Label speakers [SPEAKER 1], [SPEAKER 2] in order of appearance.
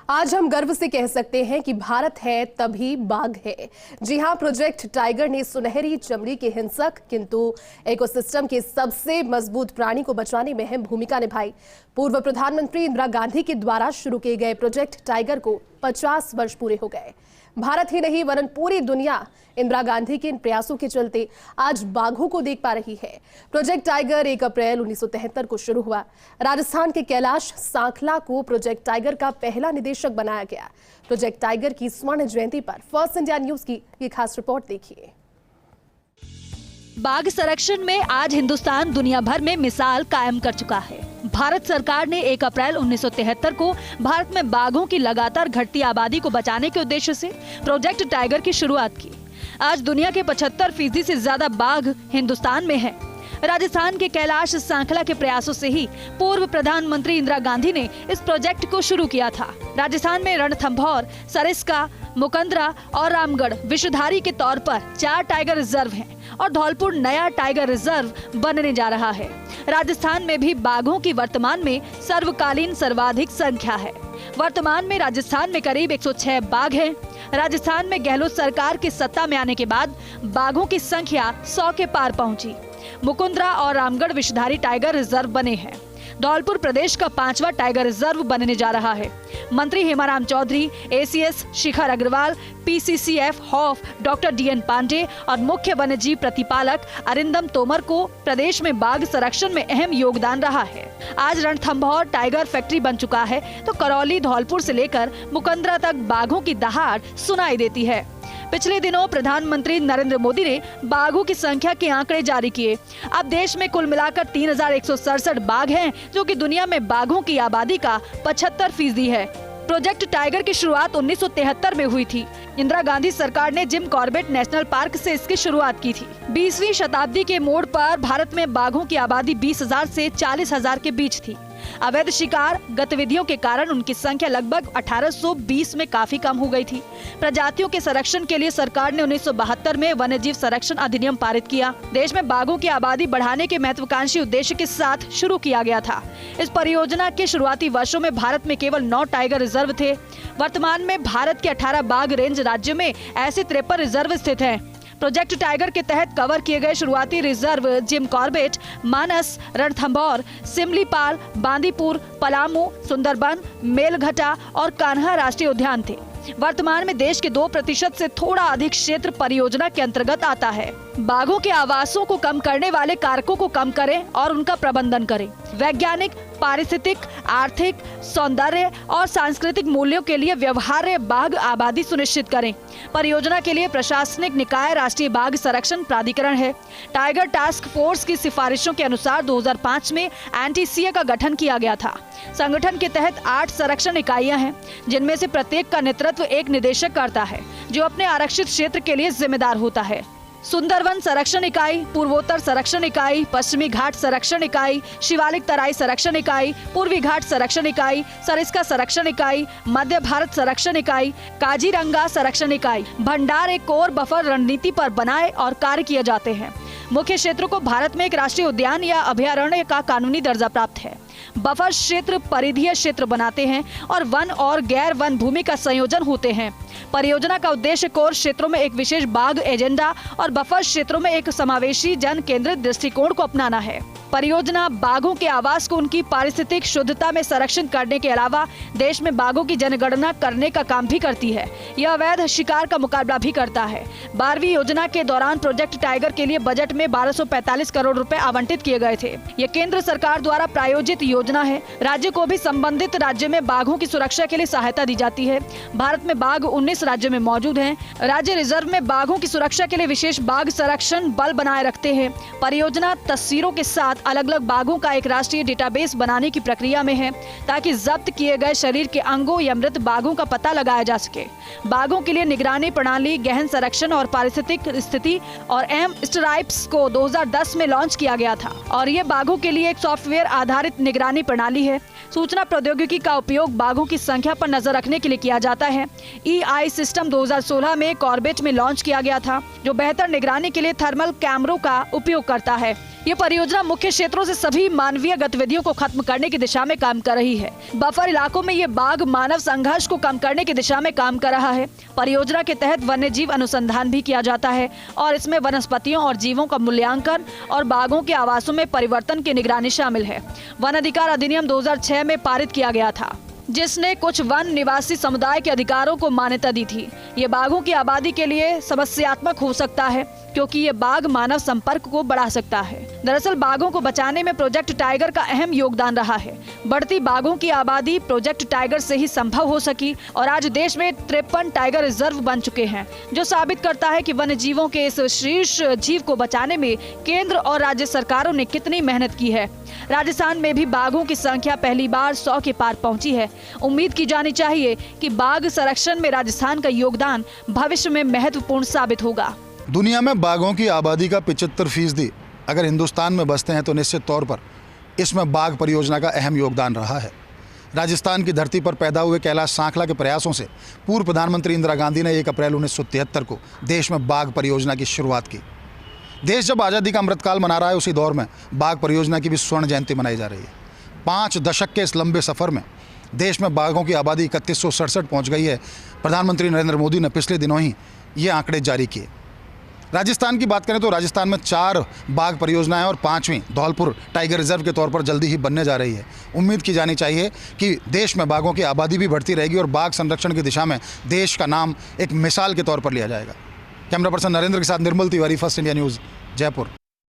[SPEAKER 1] आज हम गर्व से कह सकते हैं कि भारत है तभी बाघ है। जी हां, प्रोजेक्ट टाइगर ने सुनहरी चमड़ी के हिंसक किंतु इकोसिस्टम के सबसे मजबूत प्राणी को बचाने में अहम भूमिका निभाई। पूर्व प्रधानमंत्री इंदिरा गांधी के द्वारा शुरू किए गए प्रोजेक्ट टाइगर को 50 वर्ष पूरे हो गए। भारत ही नहीं वरन पूरी दुनिया इंदिरा गांधी के इन प्रयासों के चलते आज बाघों को देख पा रही है। प्रोजेक्ट टाइगर 1 अप्रैल 1973 को शुरू हुआ। राजस्थान के कैलाश सांखला को प्रोजेक्ट टाइगर का पहला निदेशक बनाया गया। प्रोजेक्ट टाइगर की स्वर्ण जयंती पर फर्स्ट इंडिया न्यूज की ये खास रिपोर्ट देखिए।
[SPEAKER 2] बाघ संरक्षण में आज हिंदुस्तान दुनिया भर में मिसाल कायम कर चुका है। भारत सरकार ने 1 अप्रैल 1973 को भारत में बाघों की लगातार घटती आबादी को बचाने के उद्देश्य से प्रोजेक्ट टाइगर की शुरुआत की। आज दुनिया के 75% से ज्यादा बाघ हिंदुस्तान में हैं। राजस्थान के कैलाश सांखला के प्रयासों से ही पूर्व प्रधानमंत्री इंदिरा गांधी ने इस प्रोजेक्ट को शुरू किया था। राजस्थान में रणथंभौर, सरिस्का, मुकंदरा और रामगढ़ विषधारी के तौर पर 4 टाइगर रिजर्व हैं और धौलपुर नया टाइगर रिजर्व बनने जा रहा है। राजस्थान में भी बाघों की वर्तमान में सर्वकालीन सर्वाधिक संख्या है। वर्तमान में राजस्थान में करीब 106 बाघ हैं। राजस्थान में गहलोत सरकार की सत्ता में आने के बाद बाघों की संख्या 100 के पार पहुंची। मुकुंदरा और रामगढ़ विषधारी टाइगर रिजर्व बने हैं। धौलपुर प्रदेश का 5वां टाइगर रिजर्व बनने जा रहा है। मंत्री Hemaram Chaudhary, ACS Shikhar Agarwal, PCCF HoFF doctor D N Pande और मुख्य वन्यजीव प्रतिपालक अरिंदम तोमर को प्रदेश में बाघ संरक्षण में अहम योगदान रहा है। आज रणथंभौर टाइगर फैक्ट्री बन चुका है तो करौली, धौलपुर से लेकर मुकंदरा तक बाघों की दहाड़ सुनाई देती है। पिछले दिनों प्रधानमंत्री नरेंद्र मोदी ने बाघों की संख्या के आंकड़े जारी किए। अब देश में कुल मिलाकर 3167 बाघ हैं, जो कि दुनिया में बाघों की आबादी का 75% है। प्रोजेक्ट टाइगर की शुरुआत 1973 में हुई थी। इंदिरा गांधी सरकार ने जिम कॉर्बेट नेशनल पार्क से इसकी शुरुआत की थी। 20वीं शताब्दी के मोड़ पर भारत में बाघों की आबादी 20,000 से 40,000 के बीच थी। अवैध शिकार गतिविधियों के कारण उनकी संख्या लगभग 1820 में काफी कम हो गई थी। प्रजातियों के संरक्षण के लिए सरकार ने 1972 में वन्यजीव संरक्षण अधिनियम पारित किया। देश में बाघों की आबादी बढ़ाने के महत्वाकांक्षी उद्देश्य के साथ शुरू किया गया था। इस परियोजना के शुरुआती वर्षों में भारत में केवल 9 टाइगर रिजर्व थे। वर्तमान में भारत के 18 बाघ रेंज राज्यों में ऐसे 53 रिजर्व स्थित हैं। प्रोजेक्ट टाइगर के तहत कवर किए गए शुरुआती रिजर्व जिम कॉर्बेट, मानस, रणथंभौर, सिमलीपाल, बांदीपुर, पलामू, सुंदरबन, मेलघटा और कान्हा राष्ट्रीय उद्यान थे। वर्तमान में देश के 2% से थोड़ा अधिक क्षेत्र परियोजना के अंतर्गत आता है। बाघों के आवासों को कम करने वाले कारकों को कम करें और उनका प्रबंधन करें। वैज्ञानिक, पारिस्थितिक, आर्थिक, सौंदर्य और सांस्कृतिक मूल्यों के लिए व्यवहार्य बाघ आबादी सुनिश्चित करें। परियोजना के लिए प्रशासनिक निकाय राष्ट्रीय बाघ संरक्षण प्राधिकरण है। टाइगर टास्क फोर्स की सिफारिशों के अनुसार 2005 में एनटीसीए का गठन किया गया था। संगठन के तहत 8 संरक्षण इकाइयां हैं, जिनमें से प्रत्येक का नेतृत्व एक निदेशक करता है, जो अपने आरक्षित क्षेत्र के लिए जिम्मेदार होता है। सुंदरवन संरक्षण इकाई, पूर्वोत्तर संरक्षण इकाई, पश्चिमी घाट संरक्षण इकाई, शिवालिक तराई संरक्षण इकाई, पूर्वी घाट संरक्षण इकाई, सरिस्का संरक्षण इकाई, मध्य भारत संरक्षण इकाई, काजीरंगा संरक्षण इकाई, भंडार एक कोर बफर रणनीति पर बनाए और कार्य किए जाते हैं। मुख्य क्षेत्रों को भारत में एक राष्ट्रीय उद्यान या अभयारण्य का कानूनी दर्जा प्राप्त है। बफर क्षेत्र परिधीय क्षेत्र बनाते हैं और वन और गैर वन भूमि का संयोजन होते हैं। परियोजना का उद्देश्य कोर क्षेत्रों में एक विशेष बाघ एजेंडा और बफर क्षेत्रों में एक समावेशी जन केंद्रित दृष्टिकोण को अपनाना है। परियोजना बाघों के आवास को उनकी पारिस्थितिक शुद्धता में संरक्षण करने के अलावा देश में बाघों की जनगणना करने का काम भी करती है। यह अवैध शिकार का मुकाबला भी करता है। 12वीं योजना के दौरान प्रोजेक्ट टाइगर के लिए बजट में 1245 करोड़ रुपए आवंटित किए गए थे। यह केंद्र सरकार द्वारा प्रायोजित योजना है। राज्य को भी संबंधित राज्य में बाघों की सुरक्षा के लिए सहायता दी जाती है। भारत में बाघ 19 राज्यों में मौजूद हैं। राज्य रिजर्व में बाघों की सुरक्षा के लिए विशेष बाघ संरक्षण बल बनाए रखते हैं। परियोजना तस्वीरों के साथ अलग अलग बाघों का एक राष्ट्रीय डेटाबेस बनाने की प्रक्रिया में है, ताकि जब्त किए गए शरीर के अंगों या मृत बाघों का पता लगाया जा सके। बाघों के लिए निगरानी प्रणाली, गहन संरक्षण और पारिस्थितिक स्थिति और एम स्ट्राइप्स को 2010 में लॉन्च किया गया था और ये बाघों के लिए एक सॉफ्टवेयर आधारित निगरानी प्रणाली है। सूचना प्रौद्योगिकी का उपयोग बाघों की संख्या पर नजर रखने के लिए किया जाता है। EI सिस्टम 2016 में कॉर्बेट में लॉन्च किया गया था, जो बेहतर निगरानी के लिए थर्मल कैमरों का उपयोग करता है। ये परियोजना मुख्य क्षेत्रों से सभी मानवीय गतिविधियों को खत्म करने की दिशा में काम कर रही है। बफर इलाकों में ये बाघ मानव संघर्ष को कम करने की दिशा में काम कर रहा है। परियोजना के तहत वन्यजीव अनुसंधान भी किया जाता है और इसमें वनस्पतियों और जीवों का मूल्यांकन और बाघों के आवासों में परिवर्तन की निगरानी शामिल है। वन अधिकार अधिनियम 2006 में पारित किया गया था, जिसने कुछ वन निवासी समुदाय के अधिकारों को मान्यता दी थी। ये बाघों की आबादी के लिए समस्यात्मक हो सकता है क्योंकि ये बाघ मानव संपर्क को बढ़ा सकता है। दरअसल बाघों को बचाने में प्रोजेक्ट टाइगर का अहम योगदान रहा है। बढ़ती बाघों की आबादी प्रोजेक्ट टाइगर से ही संभव हो सकी और आज देश में 53 टाइगर रिजर्व बन चुके हैं, जो साबित करता है कि वन्य जीवों के इस शीर्ष जीव को बचाने में केंद्र और राज्य सरकारों ने कितनी मेहनत की है। राजस्थान में भी बाघों की संख्या पहली बार 100 के पार पहुंची है। उम्मीद की जानी चाहिए कि बाघ संरक्षण में राजस्थान का योगदान भविष्य में महत्वपूर्ण साबित होगा।
[SPEAKER 3] दुनिया में बाघों की आबादी का 75% अगर हिंदुस्तान में बसते हैं तो निश्चित तौर पर इसमें बाघ परियोजना का अहम योगदान रहा है। राजस्थान की धरती पर पैदा हुए कैलाश सांखला के प्रयासों से पूर्व प्रधानमंत्री इंदिरा गांधी ने 1 अप्रैल 1973 को देश में बाघ परियोजना की शुरुआत की। देश जब आज़ादी का अमृतकाल मना रहा है, उसी दौर में बाघ परियोजना की भी स्वर्ण जयंती मनाई जा रही है। 5 दशक के इस लंबे सफ़र में देश में बाघों की आबादी 3167 पहुँच गई है। प्रधानमंत्री नरेंद्र मोदी ने पिछले दिनों ही ये आंकड़े जारी किए। राजस्थान की बात करें तो राजस्थान में 4 बाघ परियोजनाएं और 5वीं धौलपुर टाइगर रिजर्व के तौर पर जल्दी ही बनने जा रही है। उम्मीद की जानी चाहिए कि देश में बाघों की आबादी भी बढ़ती रहेगी और बाघ संरक्षण की दिशा में देश का नाम एक मिसाल के तौर पर लिया जाएगा। कैमरा पर्सन नरेंद्र के साथ Nirmal Tiwari, first India news, Jaipur.